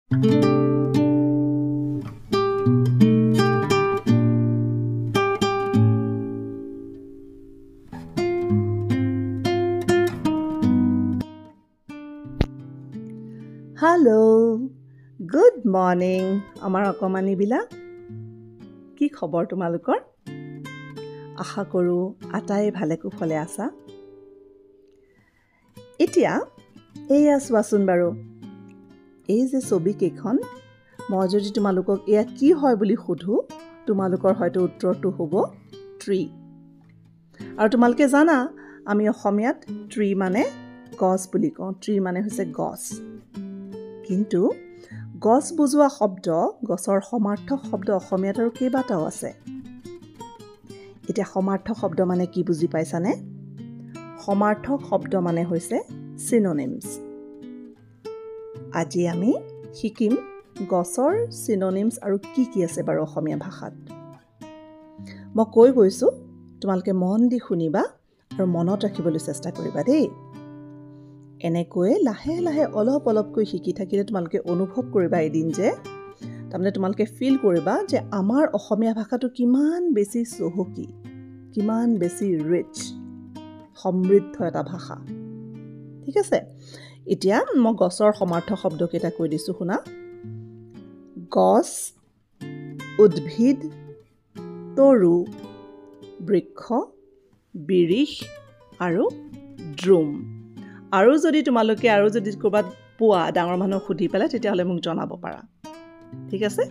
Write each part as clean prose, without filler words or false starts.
Hello' good morning আমাৰ অকমানিবিলাক। কি খবৰ তোমালোকৰ? আশা কৰোঁ আটাই ভালে কুশলে আছা। এতিয়া এয়া চোৱাচোন বাৰু, এই যে ছবিকেইখন, মই যদি তোমালোকক এয়া কি হয় বুলি সোধোঁ, তোমালোকৰ হয়তো উত্তৰটো হ'ব ট্ৰী। আৰু তোমালোকে জানা আমি অসমীয়াত ট্ৰী মানে গছ বুলি কওঁ। ট্ৰী মানে হৈছে গছ। কিন্তু গছ বুজোৱা শব্দ, গছৰ সমাৰ্থক শব্দ অসমীয়াত আৰু কেইবাটাও আছে। এতিয়া সমাৰ্থক শব্দ মানে কি বুজি পাইছানে? সমাৰ্থক শব্দ মানে হৈছে চিনোনিমছ। আজি আমি শিকিম গছৰ চিনোনিমছ আৰু কি কি আছে বাৰু অসমীয়া ভাষাত। মই কৈ গৈছোঁ, তোমালোকে মন দি শুনিবা আৰু মনত ৰাখিবলৈ চেষ্টা কৰিবা দেই। এনেকৈ লাহে লাহে অলপ অলপকৈ শিকি থাকিলে তোমালোকে অনুভৱ কৰিবা এদিন যে, তাৰমানে তোমালোকে ফিল কৰিবা যে আমাৰ অসমীয়া ভাষাটো কিমান বেছি চহকী, কিমান বেছি ৰিচ, সমৃদ্ধ এটা ভাষা। ঠিক আছে, এতিয়া মই গছৰ সমাৰ্থক শব্দকেইটা কৈ দিছোঁ শুনা। গছ, উদ্ভিদ, তৰু, বৃক্ষ, বিৰিখ আৰু দ্ৰুম। আৰু যদি ক'ৰবাত পোৱা ডাঙৰ মানুহক সুধি পেলাই, তেতিয়াহ'লে মোক জনাব পাৰা। ঠিক আছে,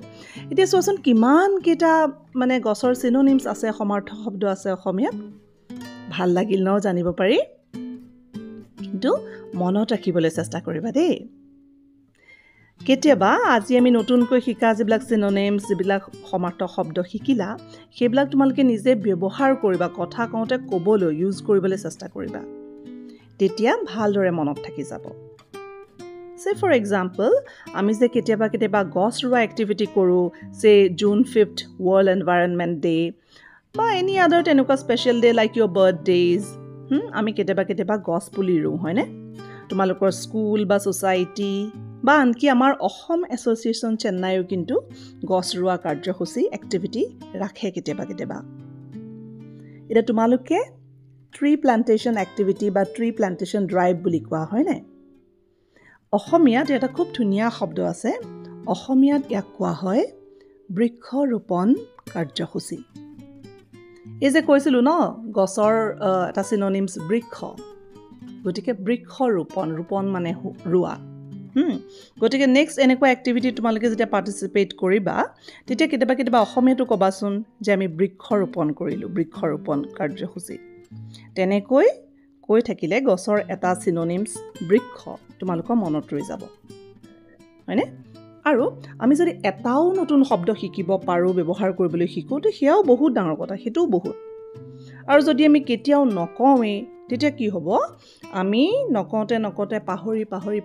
এতিয়া চোৱাচোন কিমান কেইটা মানে গছৰ চিনোনিমছ আছে, সমাৰ্থক শব্দ আছে অসমীয়াত। ভাল লাগিল ন জানিব পাৰি? কিন্তু মনত ৰাখিবলৈ চেষ্টা কৰিবা দেই। কেতিয়াবা আজি আমি নতুনকৈ শিকা যিবিলাক চিনোনিমছ, যিবিলাক সমাৰ্থক শব্দ শিকিলা, সেইবিলাক তোমালোকে নিজে ব্যৱহাৰ কৰিবা, কথা কওঁতে ক'বলৈ, ইউজ কৰিবলৈ চেষ্টা কৰিবা। তেতিয়া ভালদৰে মনত থাকি যাব। চে ফৰ এক্সাম্পল, আমি যে কেতিয়াবা গছ ৰোৱা এক্টিভিটি কৰোঁ, চে June 5th world environment day বা এনি আদাৰ তেনেকুৱা স্পেচিয়েল ডে লাইক ইয়'ৰ বাৰ্থডেজ, আমি কেতিয়াবা গছ পুলি ৰুওঁ, হয়নে? তোমালোকৰ স্কুল বা ছ'চাইটি বা আনকি আমাৰ অসম এছ'চিয়েশ্যন চেন্নাইও কিন্তু গছ ৰোৱা কাৰ্যসূচী, এক্টিভিটি ৰাখে কেতিয়াবা। এতিয়া তোমালোকে ট্ৰী প্লান্টেশ্যন এক্টিভিটি বা ট্ৰী প্লান্টেশ্যন ড্ৰাইভ বুলি কোৱা হয়নে? অসমীয়াত এটা খুব ধুনীয়া শব্দ আছে। অসমীয়াত ইয়াক কোৱা হয় বৃক্ষৰোপণ কাৰ্যসূচী। এই যে কৈছিলোঁ ন, গছৰ এটা চিনোনিমছ বৃক্ষ, গতিকে বৃক্ষৰোপণ, ৰোপণ মানে ৰোৱা। গতিকে নেক্সট এনেকুৱা এক্টিভিটি তোমালোকে যেতিয়া পাৰ্টিচিপেট কৰিবা, তেতিয়া কেতিয়াবা অসমীয়াটো ক'বাচোন যে আমি বৃক্ষৰোপণ কৰিলোঁ, বৃক্ষৰোপণ কাৰ্যসূচী। তেনেকৈ কৈ থাকিলে গছৰ এটা চিনোনিমছ বৃক্ষ তোমালোকৰ মনত ৰৈ যাব, হয়নে? আৰু আমি যদি এটাও নতুন শব্দ শিকিব পাৰোঁ, ব্যৱহাৰ কৰিবলৈ শিকোঁ, তো সেয়াও বহুত ডাঙৰ কথা, সেইটোও বহুত। আৰু যদি আমি কেতিয়াও নকওঁৱেই, তেতিয়া কি হ'ব? আমি নকওঁতে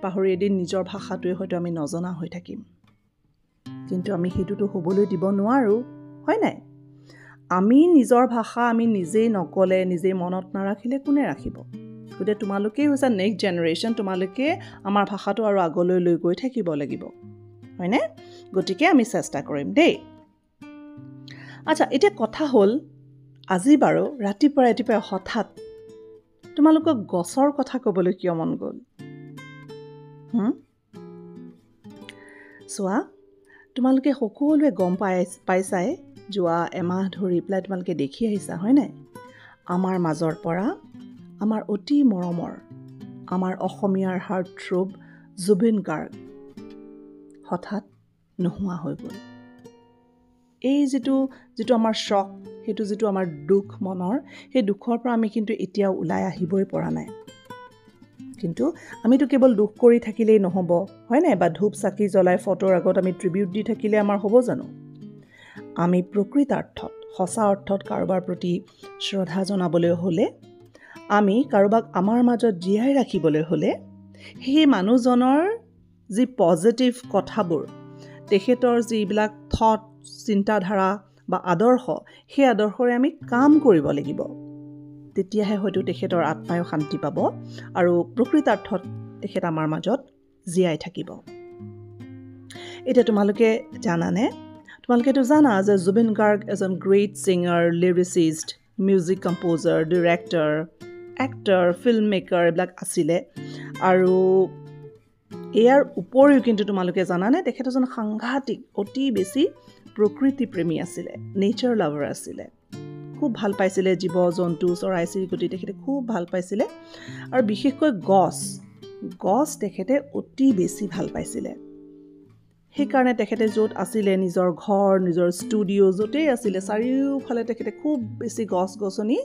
পাহৰি এদিন নিজৰ ভাষাটোৱে হয়তো আমি নজনা হৈ থাকিম। কিন্তু আমি সেইটোতো হ'বলৈ দিব নোৱাৰোঁ, হয় নাই? আমি নিজৰ ভাষা আমি নিজেই নক'লে, নিজেই মনত নাৰাখিলে কোনে ৰাখিব? গতিকে তোমালোকেই হৈছে নেক্সট জেনেৰেশ্যন, তোমালোকে আমাৰ ভাষাটো আৰু আগলৈ লৈ গৈ থাকিব লাগিব, হয়নে? গতিকে আমি চেষ্টা কৰিম দেই। আচ্ছা, এতিয়া কথা হ'ল, আজি বাৰু ৰাতিপুৱা হঠাৎ তোমালোকক গছৰ কথা ক'বলৈ কিয় মন গ'ল? চোৱা, তোমালোকে সকলোৱে গম পাইছাই, যোৱা এমাহ ধৰি পেলাই তোমালোকে দেখি আহিছা, হয় নাই? আমাৰ মাজৰ পৰা আমাৰ অতি মৰমৰ, আমাৰ অসমীয়াৰ হাৰ্টথ্ৰব জুবিন গাৰ্গ হঠাৎ নোহোৱা হৈ গ'ল। এই যিটো আমাৰ শ্বক, সেইটো যিটো আমাৰ দুখ মনৰ, সেই দুখৰ পৰা আমি কিন্তু এতিয়াও ওলাই আহিবই পৰা নাই। কিন্তু আমিতো কেৱল দুখ কৰি থাকিলেই নহ'ব, হয় নাই? বা ধূপ চাকি জ্বলাই ফটোৰ আগত আমি ট্ৰিবিউট দি থাকিলে আমাৰ হ'ব জানো? আমি প্ৰকৃতাৰ্থত, সঁচা অৰ্থত কাৰোবাৰ প্ৰতি শ্ৰদ্ধা জনাবলৈ হ'লে, আমি কাৰোবাক আমাৰ মাজত জীয়াই ৰাখিবলৈ হ'লে, সেই মানুহজনৰ যি পজিটিভ কথাবোৰ, তেখেতৰ যিবিলাক থট, চিন্তাধাৰা বা আদৰ্শ, সেই আদৰ্শৰে আমি কাম কৰিব লাগিব। তেতিয়াহে হয়তো তেখেতৰ আত্মায়ো শান্তি পাব আৰু প্ৰকৃতাৰ্থত তেখেত আমাৰ মাজত জীয়াই থাকিব। এতিয়া তোমালোকে জানানে তোমালোকেতো জানা যে জুবিন গাৰ্গ এজন great singer lyricist music composer director actor film maker এইবিলাক আছিলে আৰু ইয়াৰ উপৰিও কিন্তু তোমালোকে জানানে তেখেত এজন সাংঘাতিক অতি বেছি প্ৰকৃতি প্ৰেমী আছিলে নেচাৰ লাভাৰ আছিলে খুব ভাল পাইছিলে জীৱ জন্তু চৰাই চিৰিকটি তেখেতে খুব ভাল পাইছিলে আৰু বিশেষকৈ গছ তেখেতে অতি বেছি ভাল পাইছিলে সেইকাৰণে তেখেতে য'ত আছিলে নিজৰ ঘৰ নিজৰ ষ্টুডিঅ' য'তেই আছিলে চাৰিওফালে তেখেতে খুব বেছি গছ গছনি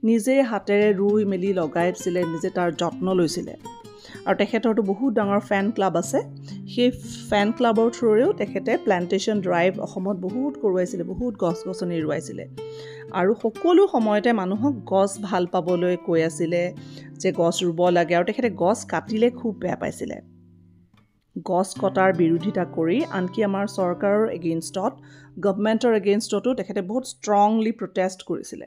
নিজে হাতেৰে ৰুই মেলি লগাইছিলে নিজে তাৰ যত্ন লৈছিলে আৰু তেখেতৰতো বহুত ডাঙৰ ফেন ক্লাব আছে সেই ফেন ক্লাবৰ থ্ৰুৰেও তেখেতে প্লান্টেশ্যন ড্ৰাইভ অসমত বহুত কৰোৱাইছিলে বহুত গছ গছনি ৰুৱাইছিলে আৰু সকলো সময়তে মানুহক গছ ভাল পাবলৈ কৈ আছিলে যে গছ ৰুব লাগে আৰু তেখেতে গছ কাটিলে খুব বেয়া পাইছিলে গছ কটাৰ বিৰোধিতা কৰি আনকি আমাৰ চৰকাৰৰ এগেইনষ্টত গভৰ্ণমেণ্টৰ এগেইনষ্টতো তেখেতে বহুত ষ্ট্ৰংলি প্ৰটেষ্ট কৰিছিলে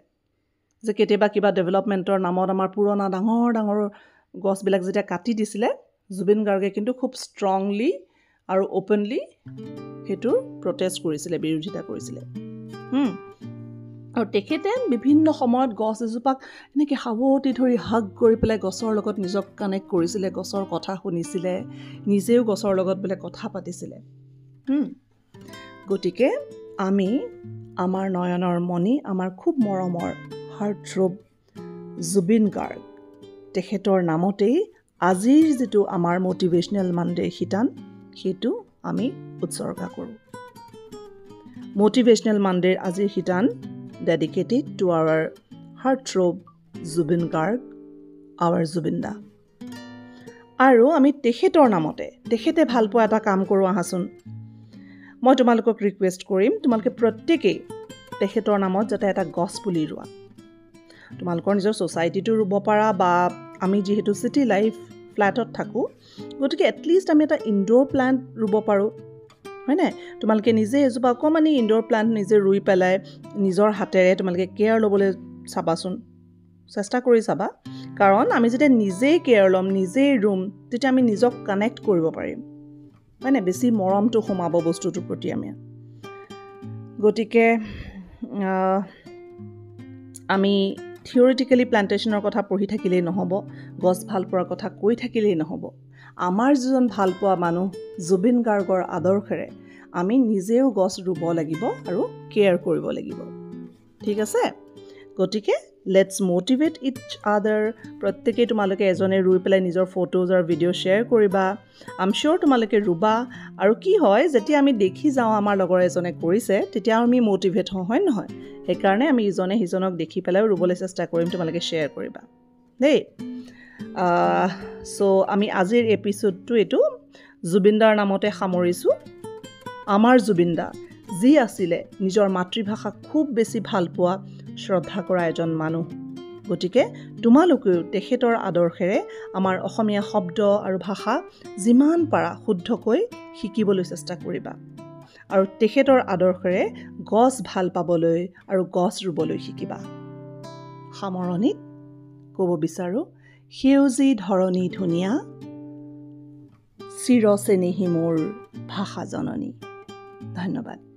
যে কেতিয়াবা কিবা ডেভেলপমেণ্টৰ নামত আমাৰ পুৰণা ডাঙৰ গছবিলাক যেতিয়া কাটি দিছিলে জুবিন গাৰ্গে কিন্তু খুব ষ্ট্ৰংলি আৰু অপেনলি সেইটো প্ৰটেষ্ট কৰিছিলে বিৰোধিতা কৰিছিলে আৰু তেখেতে বিভিন্ন সময়ত গছ এজোপাক এনেকৈ সাৱটি ধৰি হাগ কৰি পেলাই গছৰ লগত নিজক কানেক্ট কৰিছিলে গছৰ কথা শুনিছিলে নিজেও গছৰ লগত বোলে কথা পাতিছিলে গতিকে আমি আমাৰ নয়নৰ মণি আমাৰ খুব মৰমৰ হাৰ্টথ্ৰব জুবিন গাৰ্গ তেখেতৰ নামতেই আজিৰ যিটো আমাৰ মটিভেশ্যনেল মানডেৰ শিতান সেইটো আমি উৎসৰ্গা কৰোঁ মটিভেশ্যনেল মানডেৰ আজিৰ শিতান dedicated to our heartthrob Zubin Garg, our Zubinda. আৰু আমি তেখেতৰ নামতে তেখেতে ভাল পোৱা এটা কাম কৰোঁ আহাচোন মই তোমালোকক ৰিকুৱেষ্ট কৰিম তোমালোকে প্ৰত্যেকেই তেখেতৰ নামত যাতে এটা গছ পুলি ৰোৱা তোমালোকৰ নিজৰ ছ'চাইটিটো ৰুব পাৰা বা আমি যিহেতু চিটি লাইফ ফ্লেটত থাকোঁ গতিকে এটলিষ্ট আমি এটা ইনডোৰ প্লাণ্ট ৰুব পাৰোঁ হয়নে তোমালোকে নিজে এজোপা অকণমানি ইনডোৰ প্লাণ্ট নিজে ৰুই পেলাই নিজৰ হাতেৰে তোমালোকে কেয়াৰ ল'বলৈ চাবাচোন চেষ্টা কৰি চাবা কাৰণ আমি যেতিয়া নিজেই কেয়াৰ ল'ম নিজেই ৰুম তেতিয়া আমি নিজক কানেক্ট কৰিব পাৰিম হয়নে বেছি মৰমটো সোমাব বস্তুটোৰ প্ৰতি আমি গতিকে আমি থিয়ৰিটিকেলি প্লান্টেশ্যনৰ কথা পঢ়ি থাকিলেই নহ'ব গছ ভাল পোৱাৰ কথা কৈ থাকিলেই নহ'ব আমাৰ যিজন ভাল পোৱা মানুহ জুবিন গাৰ্গৰ আদৰ্শেৰে আমি নিজেও গছ ৰুব লাগিব আৰু কেয়াৰ কৰিব লাগিব ঠিক আছে গতিকে লেটছ মটিভেট ইচ আদাৰ প্ৰত্যেকেই তোমালোকে এজনে ৰুই পেলাই নিজৰ ফটোজ আৰু ভিডিঅ' শ্বেয়াৰ কৰিবা আম চিয়'ৰ তোমালোকে ৰুবা আৰু কি হয় যেতিয়া আমি দেখি যাওঁ আমাৰ লগৰ এজনে কৰিছে তেতিয়া আমি মটিভেট হওঁ হয় নহয় সেইকাৰণে আমি ইজনে সিজনক দেখি পেলাইও ৰুবলৈ চেষ্টা কৰিম তোমালোকে শ্বেয়াৰ কৰিবা দেই চ' আমি আজিৰ এপিছ'ডটো এইটো জুবিনদাৰ নামতে সামৰিছোঁ আমাৰ জুবিনদা যি আছিলে নিজৰ মাতৃভাষাক খুব বেছি ভাল পোৱা শ্ৰদ্ধা কৰা এজন মানুহ গতিকে তোমালোকেও তেখেতৰ আদৰ্শেৰে আমাৰ অসমীয়া শব্দ আৰু ভাষা যিমান পাৰা শুদ্ধকৈ শিকিবলৈ চেষ্টা কৰিবা আৰু তেখেতৰ আদৰ্শেৰে গছ ভাল পাবলৈ আৰু গছ ৰুবলৈ শিকিবা সামৰণিত ক'ব বিচাৰোঁ সেউজী ধৰণী ধুনীয়া চিৰ চেনেহী মোৰ ভাষা জননী ধন্যবাদ